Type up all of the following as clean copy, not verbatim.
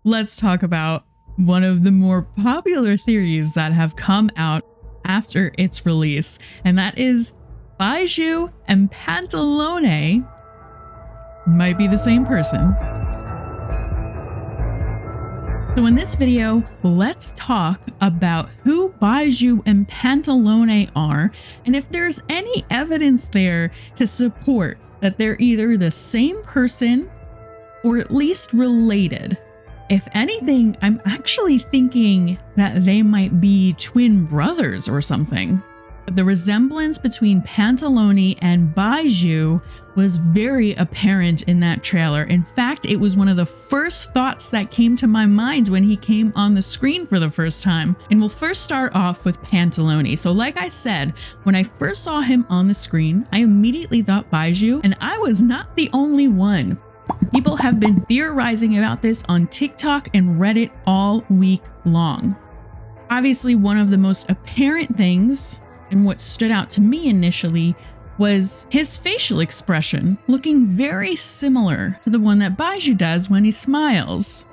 let's talk about one of the more popular theories that have come out after its release, and that is Baizhu and Pantalone might be the same person. So in this video, let's talk about who Baizhu and Pantalone are, and if there's any evidence there to support that they're either the same person or at least related. If anything, I'm actually thinking that they might be twin brothers or something. But the resemblance between Pantalone and Baizhu was very apparent in that trailer. In fact, it was one of the first thoughts that came to my mind when he came on the screen for the first time. And we'll first start off with Pantalone. So like I said, when I first saw him on the screen, I immediately thought Baizhu, and I was not the only one. People have been theorizing about this on TikTok and Reddit all week long. Obviously, one of the most apparent things and what stood out to me initially was his facial expression, looking very similar to the one that Baizhu does when he smiles.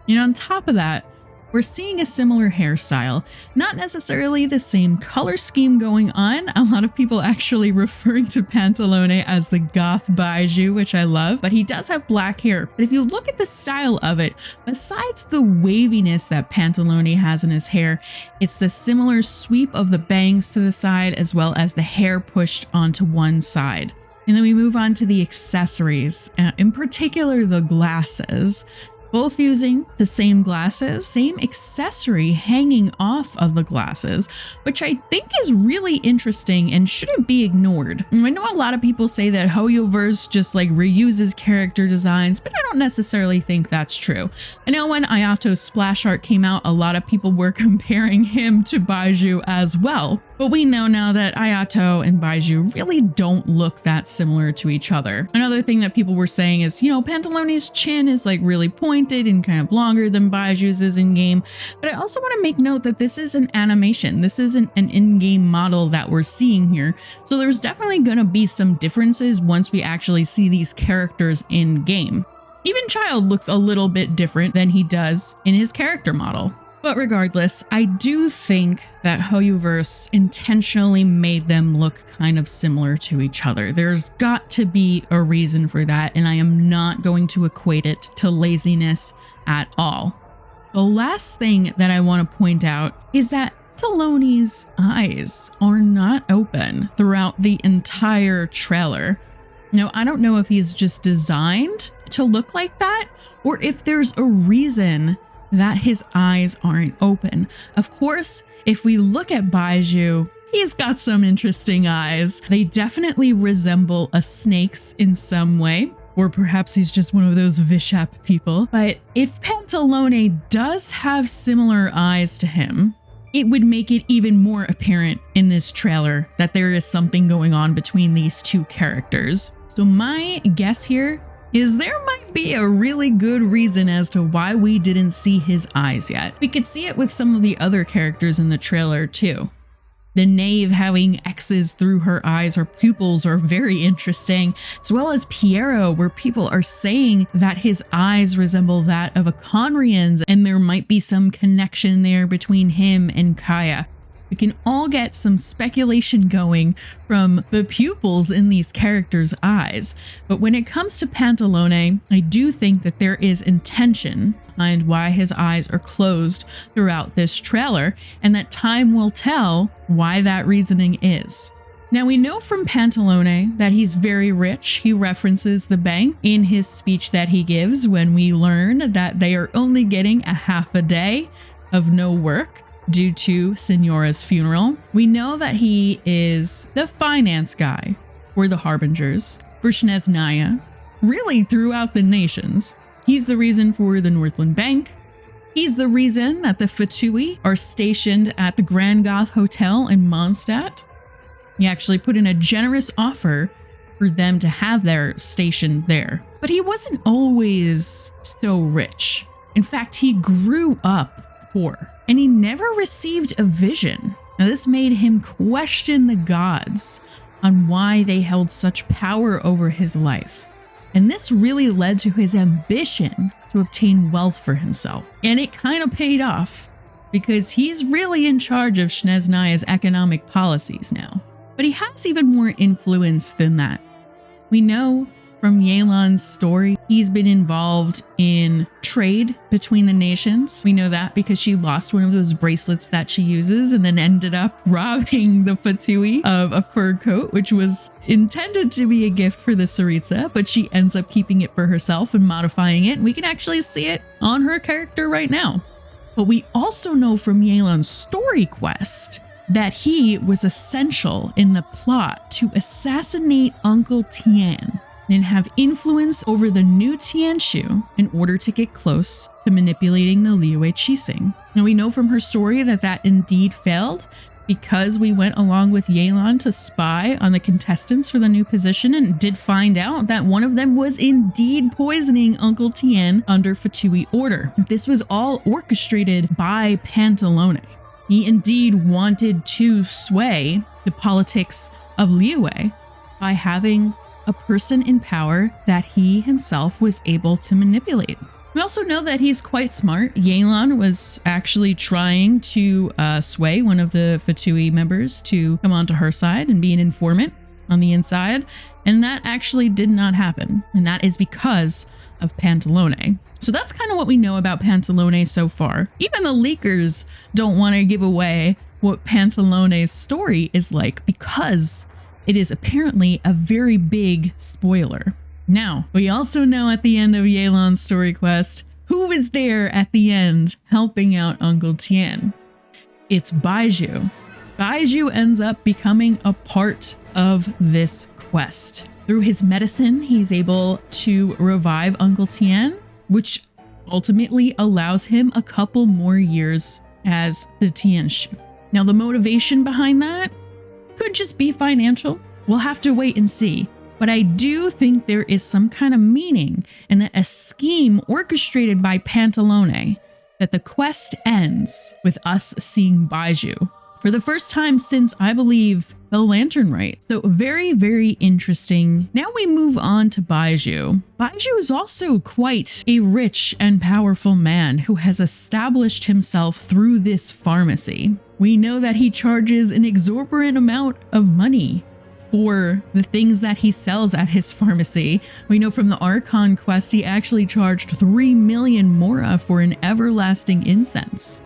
And on top of that, we're seeing a similar hairstyle, not necessarily the same color scheme going on. A lot of people actually referring to Pantalone as the goth Baizhu, which I love, but he does have black hair. But if you look at the style of it, besides the waviness that Pantalone has in his hair, it's the similar sweep of the bangs to the side as well as the hair pushed onto one side. And then we move on to the accessories, in particular the glasses. Both using the same glasses, same accessory hanging off of the glasses, which I think is really interesting and shouldn't be ignored. And I know a lot of people say that Hoyoverse just like reuses character designs, but I don't necessarily think that's true. I know when Ayato's splash art came out, a lot of people were comparing him to Baizhu as well. But we know now that Ayato and Baizhu really don't look that similar to each other. Another thing that people were saying is, Pantalone's chin is like really pointed and kind of longer than Baizhu's is in game. But I also want to make note that this is an animation. This isn't an in-game model that we're seeing here. So there's definitely going to be some differences once we actually see these characters in game. Even Child looks a little bit different than he does in his character model. But regardless, I do think that Hoyoverse intentionally made them look kind of similar to each other. There's got to be a reason for that, and I am not going to equate it to laziness at all. The last thing that I want to point out is that Pantalone's eyes are not open throughout the entire trailer. Now, I don't know if he's just designed to look like that, or if there's a reason that his eyes aren't open. Of course, if we look at Baizhu, he's got some interesting eyes. They definitely resemble a snake's in some way, or perhaps he's just one of those Vishap people. But if Pantalone does have similar eyes to him, it would make it even more apparent in this trailer that there is something going on between these two characters. So my guess here is there might be a really good reason as to why we didn't see his eyes yet. We could see it with some of the other characters in the trailer too. The knave having X's through her eyes, her pupils are very interesting, as well as Piero, where people are saying that his eyes resemble that of a Conrian's, and there might be some connection there between him and Kaya. We can all get some speculation going from the pupils in these characters' eyes. But when it comes to Pantalone, I do think that there is intention behind why his eyes are closed throughout this trailer, and that time will tell why that reasoning is. Now, we know from Pantalone that he's very rich. He references the bank in his speech that he gives when we learn that they are only getting a half a day of no work due to Signora's funeral. We know that he is the finance guy for the Harbingers, for Snezhnaya, really throughout the nations. He's the reason for the Northland Bank. He's the reason that the Fatui are stationed at the Grand Goth Hotel in Mondstadt. He actually put in a generous offer for them to have their station there. But he wasn't always so rich. In fact, he grew up poor, and he never received a vision. Now, this made him question the gods on why they held such power over his life. And this really led to his ambition to to obtain wealth for himself. And it kind of paid off, because he's really in charge of Snezhnaya's economic policies now. But he has even more influence than that. We know from Yelan's story, he's been involved in trade between the nations. We know that because she lost one of those bracelets that she uses and then ended up robbing the Fatui of a fur coat, which was intended to be a gift for the Tsaritsa, but she ends up keeping it for herself and modifying it. And we can actually see it on her character right now. But we also know from Yelan's story quest that he was essential in the plot to assassinate Uncle Tian and have influence over the new Tianshu in order to get close to manipulating the Liyue Qixing. Now we know from her story that that indeed failed, because we went along with Yelan to spy on the contestants for the new position and did find out that one of them was indeed poisoning Uncle Tian under Fatui order. This was all orchestrated by Pantalone. He indeed wanted to sway the politics of Liyue by having a person in power that he himself was able to manipulate. We also know that he's quite smart. Yelan was actually trying to sway one of the Fatui members to come onto her side and be an informant on the inside, and that actually did not happen, and that is because of Pantalone. So that's kind of what we know about Pantalone so far. Even the leakers don't want to give away what Pantalone's story is like, because it is apparently a very big spoiler. Now, we also know at the end of Yelan's story quest, who was there at the end helping out Uncle Tian? It's Baizhu. Baizhu ends up becoming a part of this quest. Through his medicine, he's able to revive Uncle Tian, which ultimately allows him a couple more years as the Tianshu. Now, the motivation behind that could just be financial. We'll have to wait and see. But I do think there is some kind of meaning in that a scheme orchestrated by Pantalone, that the quest ends with us seeing Baizhu for the first time since, I believe, the Lantern Rite. So very, very interesting. Now we move on to Baizhu. Baizhu is also quite a rich and powerful man who has established himself through this pharmacy. We know that he charges an exorbitant amount of money for the things that he sells at his pharmacy. We know from the Archon quest, he actually charged 3 million mora for an everlasting incense.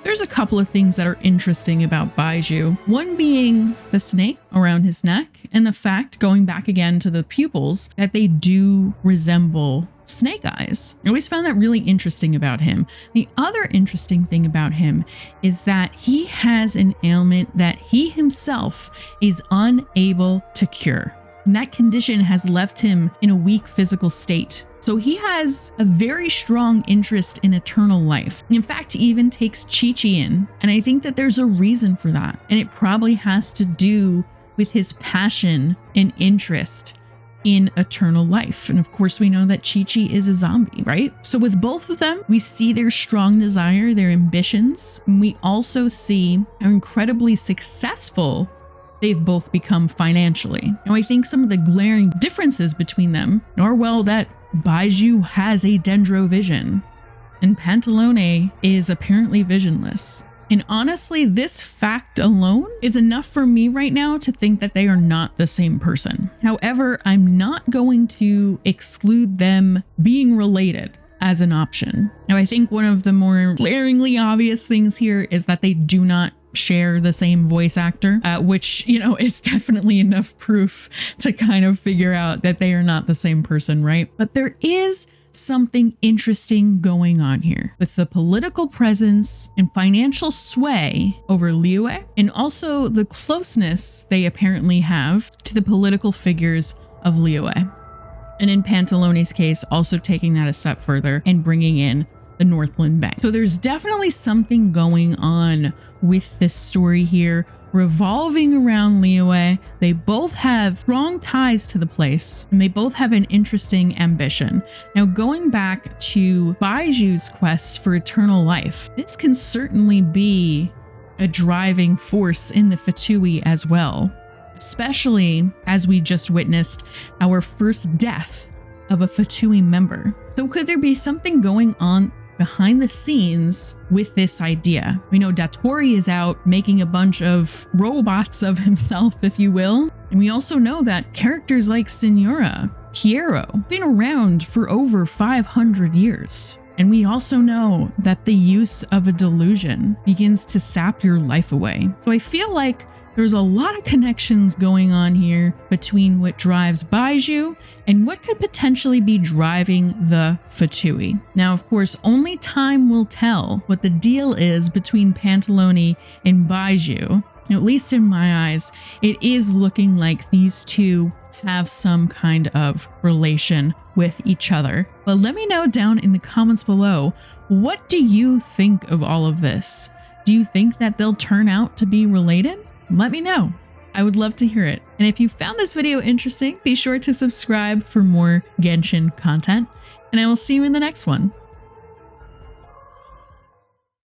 There's a couple of things that are interesting about Baizhu. One being the snake around his neck, and the fact, going back again to the pupils, that they do resemble snake eyes. I always found that really interesting about him. The other interesting thing about him is that he has an ailment that he himself is unable to cure. And that condition has left him in a weak physical state. So he has a very strong interest in eternal life. In fact, he even takes Chi-Chi in. And I think that there's a reason for that. And it probably has to do with his passion and interest in eternal life. And of course, we know that Chi-Chi is a zombie, right? So with both of them, we see their strong desire, their ambitions. And we also see how incredibly successful they've both become financially. Now, I think some of the glaring differences between them are, well, that Baizhu has a dendrovision and Pantalone is apparently visionless. And honestly, this fact alone is enough for me right now to think that they are not the same person. However, I'm not going to exclude them being related as an option. Now, I think one of the more glaringly obvious things here is that they do not share the same voice actor, which, you know, is definitely enough proof to kind of figure out that they are not the same person, right? But there is something interesting going on here with the political presence and financial sway over Liyue, and also the closeness they apparently have to the political figures of Liyue. And in Pantalone's case, also taking that a step further and bringing in the Northland Bank. So there's definitely something going on with this story here revolving around Liyue. They both have strong ties to the place, and they both have an interesting ambition. Now, going back to Baizhu's quest for eternal life, this can certainly be a driving force in the Fatui as well, especially as we just witnessed our first death of a Fatui member. So could there be something going on behind the scenes with this idea? We know Datori is out making a bunch of robots of himself, if you will. And we also know that characters like Signora, Piero, been around for over 500 years. And we also know that the use of a delusion begins to sap your life away. So I feel like there's a lot of connections going on here between what drives Baizhu and what could potentially be driving the Fatui. Now, of course, only time will tell what the deal is between Pantalone and Baizhu. At least in my eyes, it is looking like these two have some kind of relation with each other. But let me know down in the comments below, what do you think of all of this? Do you think that they'll turn out to be related? Let me know. I would love to hear it. And if you found this video interesting, be sure to subscribe for more Genshin content, and I will see you in the next one.